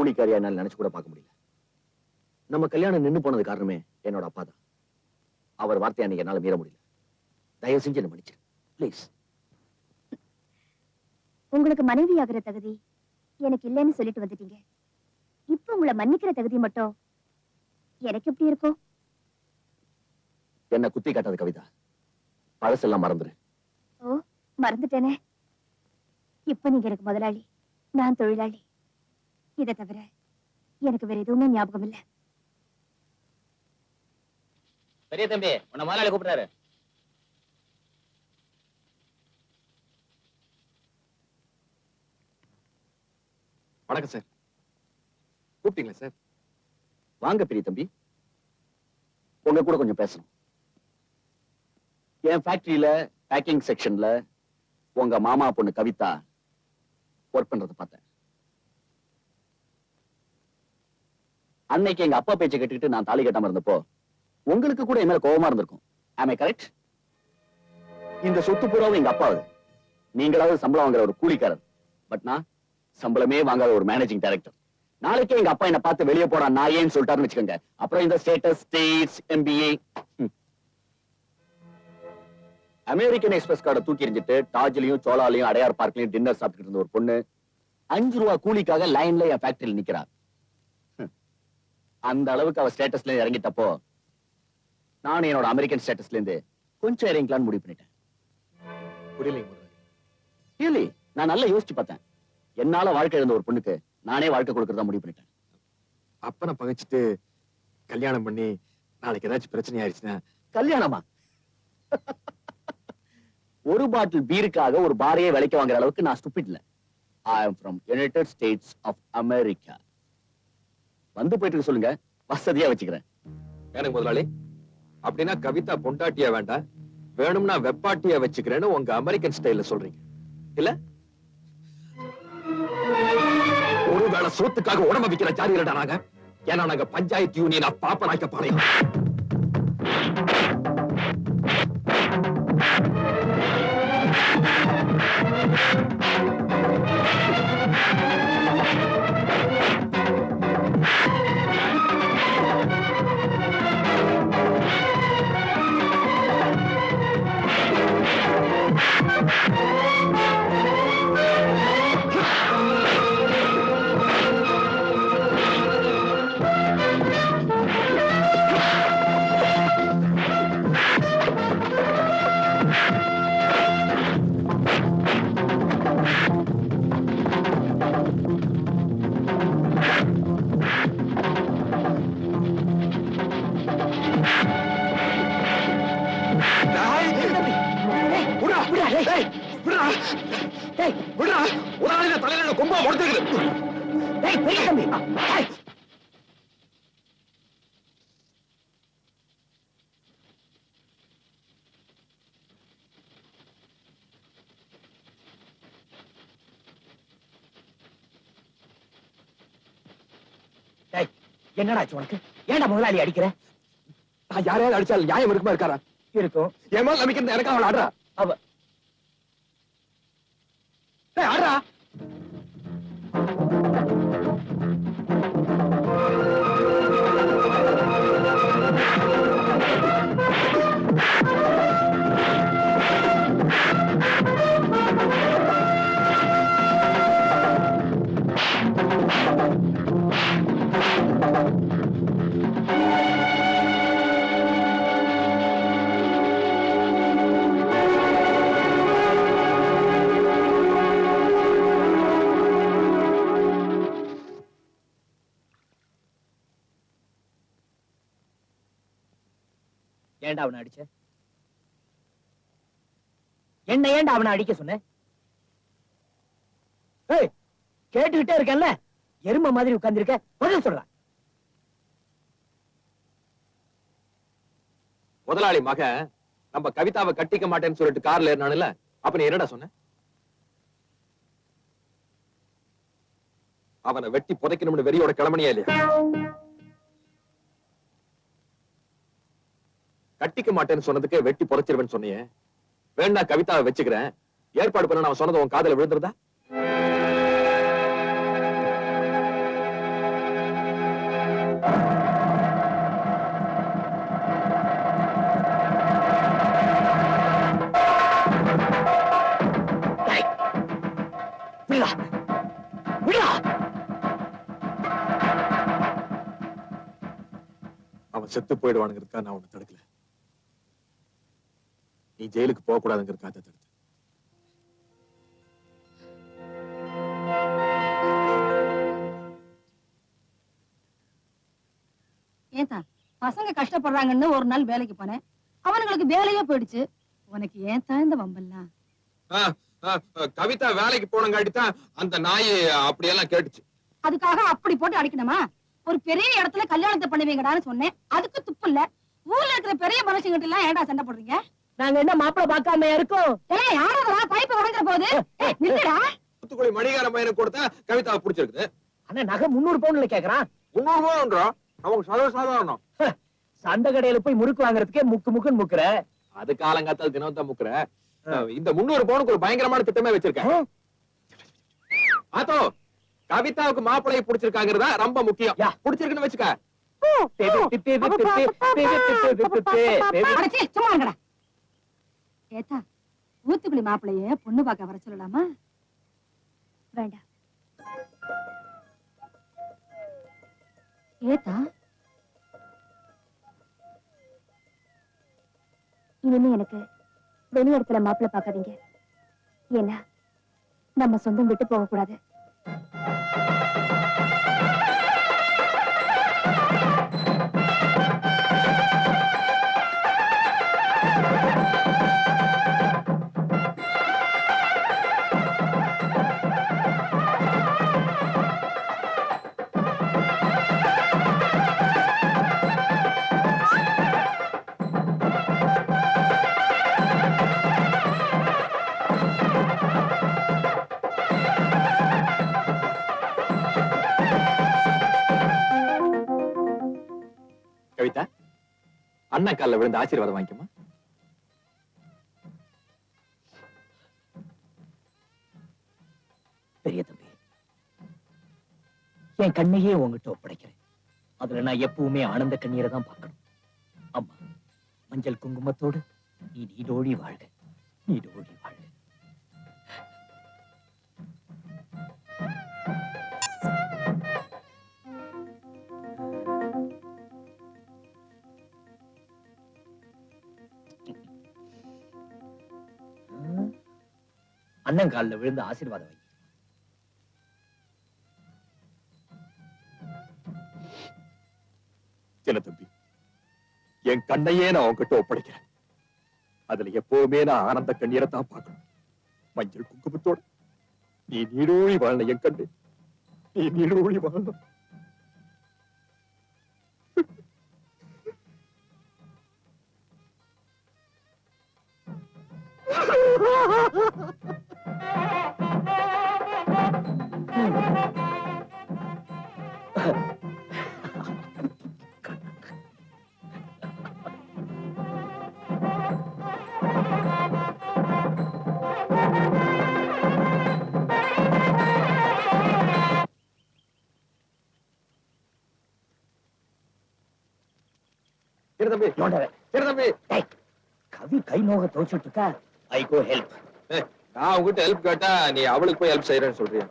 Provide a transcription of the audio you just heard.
கூலிக்காரியா என்னால நினைச்சு கூட பார்க்க முடியல. நம்ம கல்யாணம் நின்னு போனது காரணமே என்னோட அப்பா தான். அவர் வார்த்தை அன்னைக்கு என்னால மீற முடியல. தயவு செஞ்சு என்ன மன்னிச்சிரு ப்ளீஸ். உங்களுக்கு மனைவி ஆகிற தகுதி எனக்கு இல்லைன்னு சொல்லிட்டு வந்துட்டீங்க. இப்ப உங்களை மன்னிக்கிற தகுதி மட்டும் எனக்கு எப்படி இருக்கும்? என்ன குத்தி காட்டாத கவிதா, பழசெல்லாம் மறந்துரு. ஓ, மறந்துட்டேனே. இப்ப நீங்க எனக்கு முதலாளி, நான் தொழிலாளி. இதை தவிர எனக்கு வேற எதுவுமே ஞாபகம் இல்ல. பெரிய தம்பி, உன்னை முதலாளி கூப்பிடுறாரு. வணக்கம் சார். கூப்பிட்டீங்களா சார்? வாங்க பெரிய தம்பி, உங்க கூட கொஞ்சம் பேசணும். என் ஃபேக்டரியில பேக்கிங் செக்ஷன்ல உங்க மாமா பொண்ணு கவிதா ஒர்க் பண்றத பார்த்தேன். அன்னைக்கு எங்க அப்பா பேச்சை கேட்டுக்கிட்டு நான் தாலி கட்டாம இருந்தப்போ உங்களுக்கு கூட என் மேல கோபமா இருந்திருக்கும். ஆம் ஐ கரெக்ட்? இந்த சொத்து பூராவும் எங்க அப்பாவது. நீங்களாவது சம்பளம் வாங்குற ஒரு கூலிக்காரர், பட் நான் சம்பளமே வாங்காத ஒரு மேனேஜிங் டைரக்டர். நாளைக்கே எங்க அப்பா என்ன பார்த்து வெளியே போடா நான் ஏன்னு சொல்லிட்டாருன்னு வச்சுக்கோங்க, அப்புறம் இந்த status, states, MBA. American express கார்டை தூக்கி எறிஞ்சிட்டு டாஜ்லயும் சோலாலையும் அடையார் பார்க்லயும் டின்னர் சாப்பிட்டு இருந்த ஒரு பொண்ணு 5 ரூபா கூலிக்காக லைன்ல என் ஃபேக்டரியில் நிக்கிறா. அந்த அளவுக்கு அவ ஸ்டேட்டஸ்ல இறங்கிட்டப்போ நான் என்னோட அமெரிக்கன் ஸ்டேட்டஸ்ல இருந்து கொஞ்சம் இறங்கிக்கலான்னு முடிவு பண்ணிட்டேன். புரியல. நான் நல்லா யோசிச்சு பார்த்தேன். என்னால வாழ்க்கை இருந்த ஒரு பொண்ணுக்கு நானே வாழ்க்கை கொடுக்கறதா முடிவு பண்ணிட்டேன். அப்பனை பகைச்சிட்டு கல்யாணம் பண்ணி நாளைக்கு ஏதாச்சும் பிரச்சனை ஆயிடுச்சுன்னா? கல்யாணமா? ஒரு பாட்டில் பீருக்காக ஒரு பாரையே விலைக்கு வாங்குற அளவுக்கு நான் ஸ்டூபிட் இல்ல. I am from United States of America. வந்து போயிட்டு சொல்லுங்க, வசதியா வச்சுக்கிறேன். எனக்கு முதலாளி, அப்படின்னா கவிதா பொண்டாட்டியா வேண்டாம், வேணும்னா வெப்பாட்டியா வச்சுக்கிறேன்னு உங்க அமெரிக்கன் ஸ்டைல்ல சொல்றீங்க இல்ல? ஒருவேளை சோத்துக்காக உடம்ப விக்கிற ஜாதி இல்லடா நாங்க. ஏன்னா நாங்க பஞ்சாயத்து யூனியன் பாப்பனாக்க பாளையம். தலையில கொம்பா கொடுத்துருக்குது. என்னடா உனக்கு? ஏன்டா முதலாளி அடிக்கிற? நான் யாரையாவது அடிச்சாலும் நியாயம் இருக்குமா இருக்காரா? இருக்கும். என் மேல நம்பிக்கை எனக்கு அவள் ஆடுறா. அவ ஆடுறா. ஏன்டா அவனை அடிச்ச? என்ன ஏன்டா அவனை அடிக்க சொன்ன? கேட்டுக்கிட்டே இருக்கேன்ல, எரும மாதிரி உட்கார்ந்திருக்க, பதில் சொல்ற. முதலாளி மக நம்ம கவிதாவை கட்டிக்க மாட்டேன்னு சொல்லிட்டு கார்ல ஏறினான்ல, அப்ப நீ என்னடா சொன்ன? அவனை வெட்டி புதைக்கணும்னு வெறியோட கிளம்பணியா இல்லையா? கட்டிக்க மாட்டேன்னு சொன்னதுக்கு வெட்டி புதைச்சிருவேன்னு சொன்னியே. வேணா கவிதாவை வச்சுக்கிறேன், ஏற்பாடு பண்ண அவன் சொன்னது உன் காதல விழுந்துருதா? அவன் செத்து போயிடுவானுங்கிறதுக்காக நான் உன்னை தடுக்கல. நீ ஜெயிலுக்கு போக கூடாதுங்கிறதுக்காக தடுத்து. ஏத்தா பசங்க கஷ்டப்படுறாங்கன்னு ஒரு நாள் வேலைக்கு போனேன், அவனுங்களுக்கு வேலையே போயிடுச்சு. உனக்கு ஏத்தா இந்த வம்பெல்லாம்? கவிதா வேலைக்கு போனங்காட்டி தான் அந்த நாய் அப்படியெல்லாம் கேட்டுச்சு. அதுக்காக அப்படி போட்டு அடிக்கணுமா? ஒரு பெரிய இடத்துல கல்யாணத்தை பண்ணுவீங்கடான்னு சொன்னேன், அதுக்கு துப்பு இல்ல. ஊர்ல இருக்கிற பெரிய மனுஷங்கிட்ட எல்லாம் ஏன்டா சண்டை போடுறீங்க? நாங்க என்ன மாப்பிள பார்க்காம இருக்கோம்? ஏய் யாரா பைப்பு உடைஞ்சிர போகுது? ஏய் நில்லுடா. தூத்துக்குடி மணிகார பையனுக்கு கொடுத்தா கவிதாவை பிடிச்சிருக்குது. ஆனா நகை 300 பவுன்ல கேக்குறான். 300 ரூபான்றோம். அவங்க சாதாரணம். சண்டை கடையில போய் முறுக்கு வாங்குறதுக்கே முக்குன்னு முக்குற. அது காலங்காத்தால் தினத்தான் முக்குற. இந்த 300 பவுனுக்கு ஒரு பயங்கரமான திட்டமே வச்சிருக்கேன். ஆத்தோ கவிதாவுக்கு மாப்பிள்ளையை பிடிச்சிருக்காங்கிறதா ரொம்ப முக்கியம். பிடிச்சிருக்குன்னு வச்சுக்க. அடச்சீ, சும்மா இருங்கடா. ஏத்தா ஊத்துக்குளி மாப்பிளைய பொண்ணு பார்க்க வர சொல்லலாமா? வேண்டாம். ஏத்தா இனிமே எனக்கு வெளி இடத்துல மாப்பிள்ளை பார்க்காதீங்க. ஏன்னா நம்ம சொந்தம் விட்டு போக கூடாது. கவிதா அண்ணன் கால்ல விழுந்து ஆசீர்வாதம் வாங்கிக்கமா. பெரிய தம்பி, என் கண்ணையே உங்ககிட்ட ஒப்படைக்கிறேன். அதுல நான் எப்பவுமே ஆனந்த கண்ணீரை தான் பார்க்கணும். அம்மா, மஞ்சள் குங்குமத்தோடு நீ நீடோடி வாழ்க, நீடோடி வாழ்க. அண்ணன் காலில் விழுந்து ஆசீர்வாதம் வை. சின்ன தம்பி, என் கண்ணையே நான் உன்கிட்ட ஒப்படைக்கிறேன். அதுல எப்பவுமே நான் ஆனந்த கண்ணீரை தான் பார்க்கணும். மஞ்சள் குங்குமத்தோட நீ நீடோழி வாழணும் என் கண்ணு, நீ நீடோழி வாழணும். கவி கை நோக தோச்சுட்டு இருக்கா. ஐ கோ ஹெல்ப். நான் உங்ககிட்ட ஹெல்ப் கேட்டா நீ அவளுக்கு போய் ஹெல்ப் செய்யறேன்னு சொல்றியா?